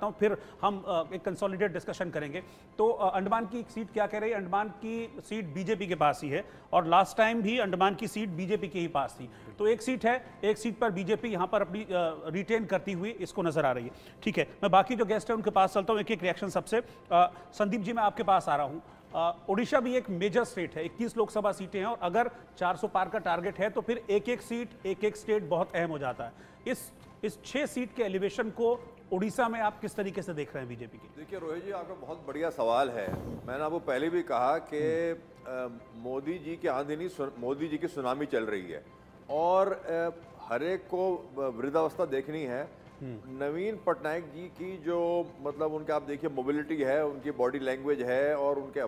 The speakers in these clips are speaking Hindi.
डालता हूं, फिर हम एक कंसोलिडेट डिस्कशन करेंगे। तो अंडमान की सीट क्या कह रही है? अंडमान की सीट बीजेपी के पास ही है और लास्ट टाइम भी अंडमान की सीट बीजेपी के ही पास थी। तो एक सीट है, एक सीट पर बीजेपी यहां पर अपनी रिटेन करती हुई इसको नजर आ रही है। ठीक है, मैं बाकी जो गेस्ट है उनके पास चलता हूं, एक एक रिएक्शन सबसे। संदीप जी, मैं आपके पास आ रहा हूं। ओडिशा भी एक मेजर स्टेट है, 21 लोकसभा सीटें हैं और अगर 400 पार का टारगेट है तो फिर एक एक सीट, एक एक स्टेट बहुत अहम हो जाता है। इस 6 सीट के एलिवेशन को उड़ीसा में आप किस तरीके से देख रहे हैं बीजेपी की? देखिए रोहित जी, आपका बहुत बढ़िया सवाल है। मैंने आपको पहले भी कहा कि मोदी जी की आंधी नहीं, मोदी जी की सुनामी चल रही है और हर एक को वृद्धावस्था देखनी है। नवीन पटनायक जी की जो मतलब उनके आप देखिए मोबिलिटी है, उनकी बॉडी लैंग्वेज है और उनके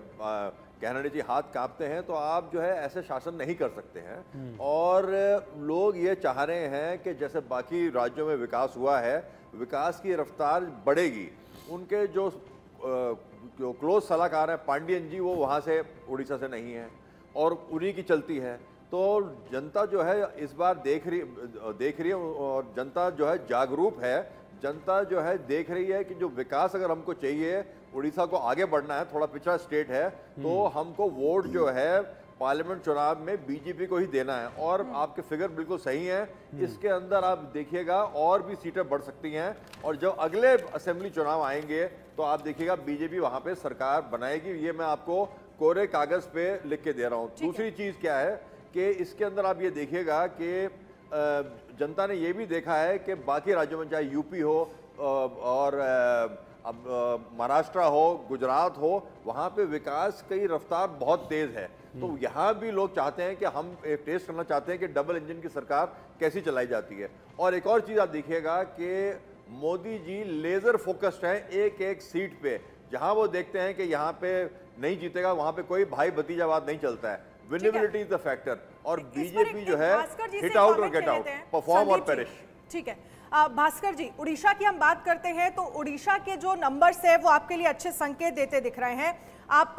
कहना चाहिए हाथ कांपते हैं, तो आप जो है ऐसे शासन नहीं कर सकते हैं। और लोग ये चाह रहे हैं कि जैसे बाकी राज्यों में विकास हुआ है, विकास की रफ्तार बढ़ेगी। उनके जो क्लोज सलाहकार हैं पांडियन जी, वो वहाँ से उड़ीसा से नहीं हैं और उन्हीं की चलती है। तो जनता जो है इस बार देख रही है और जनता जो है जागरूक है। जनता जो है देख रही है कि जो विकास अगर हमको चाहिए, उड़ीसा को आगे बढ़ना है, थोड़ा पिछड़ा स्टेट है, तो हमको वोट जो है पार्लियामेंट चुनाव में बीजेपी को ही देना है। और आपके फिगर बिल्कुल सही हैं, इसके अंदर आप देखिएगा और भी सीटें बढ़ सकती हैं और जब अगले असेंबली चुनाव आएंगे तो आप देखिएगा बीजेपी वहां पे सरकार बनाएगी। ये मैं आपको कोरे कागज पे लिख के दे रहा हूं। दूसरी चीज क्या है कि इसके अंदर आप ये देखिएगा कि जनता ने ये भी देखा है कि बाकी राज्यों में चाहे यूपी हो और अब महाराष्ट्र हो, गुजरात हो, वहाँ पे विकास की रफ्तार बहुत तेज है। तो यहाँ भी लोग चाहते हैं कि हम एक टेस्ट करना चाहते हैं कि डबल इंजन की सरकार कैसी चलाई जाती है। और एक और चीज़ आप देखिएगा कि मोदी जी लेजर फोकस्ड हैं एक एक सीट पे। जहाँ वो देखते हैं कि यहाँ पे नहीं जीतेगा, वहाँ पे कोई भाई भतीजावाद नहीं चलता है। Winnability is the factor. और बीजेपी जो है हिट आउट और गेट आउट, परफॉर्म और पेरिश। ठीक है भास्कर जी, उड़ीसा की हम बात करते हैं तो उड़ीसा के जो नंबर्स है वो आपके लिए अच्छे संकेत देते दिख रहे हैं। आप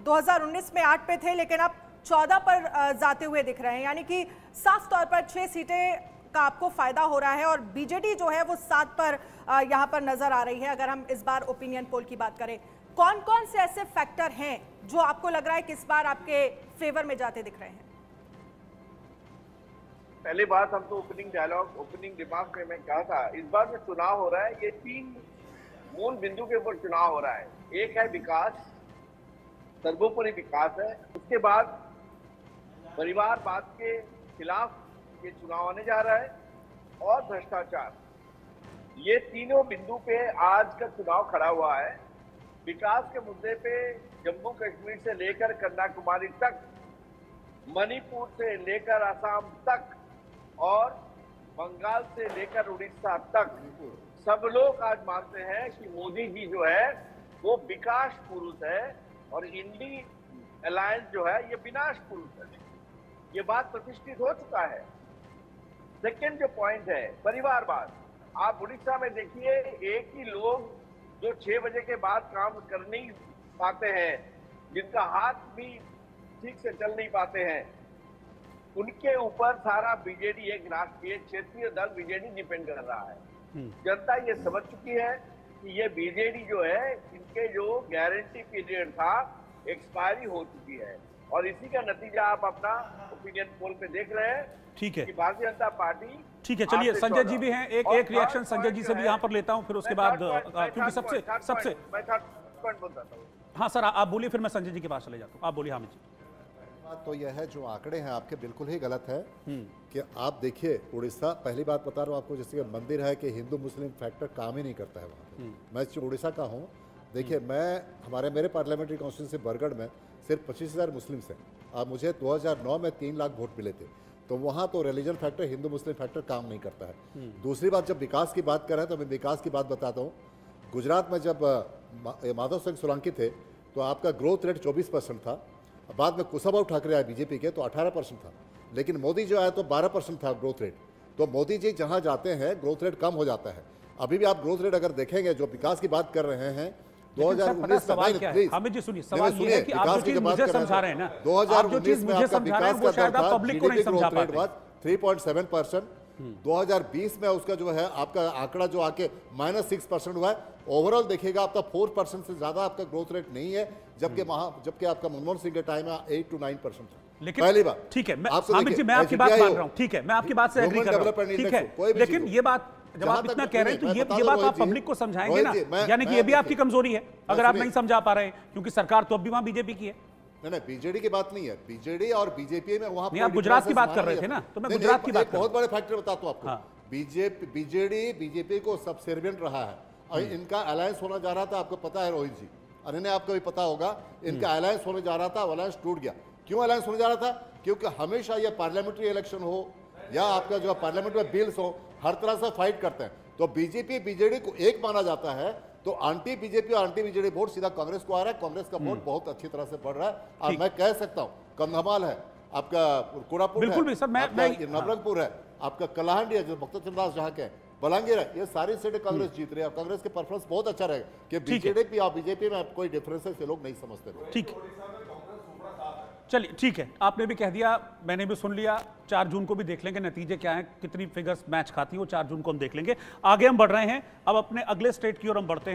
2019 में 8 पे थे लेकिन आप 14 पर जाते हुए दिख रहे हैं, यानी कि साफ तौर पर 6 सीटें का आपको फायदा हो रहा है और बीजेडी जो है वो 7 पर यहाँ पर नजर आ रही है। अगर हम इस बार ओपिनियन पोल की बात करें, कौन कौन से ऐसे फैक्टर हैं जो आपको लग रहा है कि इस बार आपके फेवर में जाते दिख रहे हैं? पहली बात, हम तो ओपनिंग डायलॉग, ओपनिंग रिमार्क में मैं कहा था, इस बार जो चुनाव हो रहा है ये 3 मूल बिंदु के ऊपर चुनाव हो रहा है। एक है विकास, सर्वोपरि विकास है। उसके बाद परिवारवाद के खिलाफ ये चुनाव आने जा रहा है और भ्रष्टाचार। ये तीनों बिंदु पे आज का चुनाव खड़ा हुआ है। विकास के मुद्दे पे जम्मू कश्मीर से लेकर कन्याकुमारी तक, मणिपुर से लेकर असम तक और बंगाल से लेकर उड़ीसा तक सब लोग आज मानते हैं कि मोदी जी जो है वो विकास पुरुष है और इंडी अलायंस जो है ये विनाश पुरुष है। ये बात प्रतिष्ठित हो चुका है। सेकेंड जो पॉइंट है परिवारवाद। आप उड़ीसा में देखिए, एक ही लोग जो 6 बजे के बाद काम कर नहीं पाते हैं, जिनका हाथ भी ठीक से चल नहीं पाते हैं, उनके ऊपर सारा बीजेडी, एक राष्ट्रीय क्षेत्रीय दल बीजेडी डिपेंड कर रहा है। जनता ये समझ चुकी है कि ये बीजेडी जो है, इनके जो गारंटी पीरियड था एक्सपायरी हो चुकी है और इसी का नतीजा आप अपना ओपिनियन पोल पे देख रहे हैं। ठीक है, कि भारतीय जनता पार्टी। ठीक है, चलिए संजय जी भी हैं, एक रिएक्शन संजय जी से भी यहाँ पर लेता हूँ, फिर उसके बाद क्योंकि सबसे मैं थर्ड पॉइंट बोल रहा हूँ। हाँ सर, आप बोलिए, फिर मैं संजय जी के पास चले जाता हूँ। आप बोलिए हामिद जी। बात तो यह है, जो आंकड़े हैं आपके बिल्कुल ही गलत है कि आप देखिए उड़ीसा, पहली बात बता रहा हूँ आपको, जैसे मंदिर है कि हिंदू मुस्लिम फैक्टर काम ही नहीं करता है वहाँ पे। मैं उड़ीसा का हूँ, देखिए मैं मेरे पार्लियामेंट्री कॉन्स्टिट्यूंसी बरगढ़ में सिर्फ 25,000 मुस्लिम्स हैं। अब मुझे 2009 में 3 लाख वोट मिले थे, तो वहाँ तो रिलीजन फैक्टर, हिंदू मुस्लिम फैक्टर काम नहीं करता है। दूसरी बात, जब विकास की बात कर रहे हैं तो मैं विकास की बात बताता हूँ। गुजरात में जब माधव सिंह सोलंकी थे तो आपका ग्रोथ रेट 24% था। बाद में कुशाभाऊ ठाकरे आए बीजेपी के तो 18% था, लेकिन मोदी जो आया तो 12% था ग्रोथ रेट। तो मोदी जी जहाँ जाते हैं ग्रोथ रेट कम हो जाता है। अभी भी आप ग्रोथ रेट अगर देखेंगे, जो विकास की बात कर रहे हैं 2019 में, हामिद जी सुनिए, सवाल ये है कि आप जो चीज मुझे समझा रहे हैं ना, 2019 में आपका विकास का दर था, GDP ग्रोथ रेट 3.7%, 2020 में उसका जो है आपका आंकड़ा जो आके -6% हुआ है। ओवरऑल देखिएगा आपका 4% से ज्यादा आपका ग्रोथ रेट नहीं है, जबकि आपका मनमोहन सिंह के टाइम में 8 to 9% था। लेकिन पहली बात ठीक है, हामिद जी मैं आपकी बात मान रहा हूं, ठीक है, मैं आपकी बात से एग्री कर रहा हूं, ठीक है, लेकिन ये बात जब आप इतना कह रहे हैं तो ये बात आप पब्लिक को समझाएंगे ना, यानी कि ये भी आपकी कमजोरी है अगर आप नहीं समझा पा रहे हैं, क्योंकि सरकार तो अब भी वहां बीजेपी की है। नहीं, बीजेडी की बात नहीं है, बीजेडी और बीजेपी में वहां आप गुजरात की बात कर रहे थे ना, तो मैं गुजरात की बात बहुत बड़े फैक्टर बताता हूं आपको। बीजेडी को सबसेर्विएंट रहा है और इनका अलायंस होना जा रहा था, आपको पता है रोहित जी, अन्य आपको भी पता होगा, इनका अलायंस होने जा रहा था, अलायंस टूट गया। क्यों अलायंस होने जा रहा था? क्योंकि हमेशा ये पार्लियामेंट्री इलेक्शन हो या आपका जो पार्लियामेंट में बिल्स हो, हर तरह से फाइट करते हैं। तो बीजेपी बीजेडी को एक माना जाता है, तो एंटी बीजेपी और एंटी बीजेडी वोट सीधा कांग्रेस को आ रहा है। कांग्रेस का वोट बहुत अच्छी तरह से बढ़ रहा है और मैं कह सकता हूं कंधमाल है, आपका कोरापुट है, नवरंगपुर है, आपका कलाहंडी है जो भक्तचंद्र दास जहां के, बलांगीर है, ये सारी सीटें कांग्रेस जीत रही है और कांग्रेस के परफॉर्मेंस बहुत अच्छा रहेगा कि बीजेडी और बीजेपी में कोई डिफरेंसेस ये लोग नहीं समझते। ठीक है, चलिए ठीक है, आपने भी कह दिया, मैंने भी सुन लिया। 4 जून को भी देख लेंगे नतीजे क्या हैं, कितनी फिगर्स मैच खाती हैं, वो 4 जून को हम देख लेंगे। आगे हम बढ़ रहे हैं, अब अपने अगले स्टेट की ओर हम बढ़ते हैं।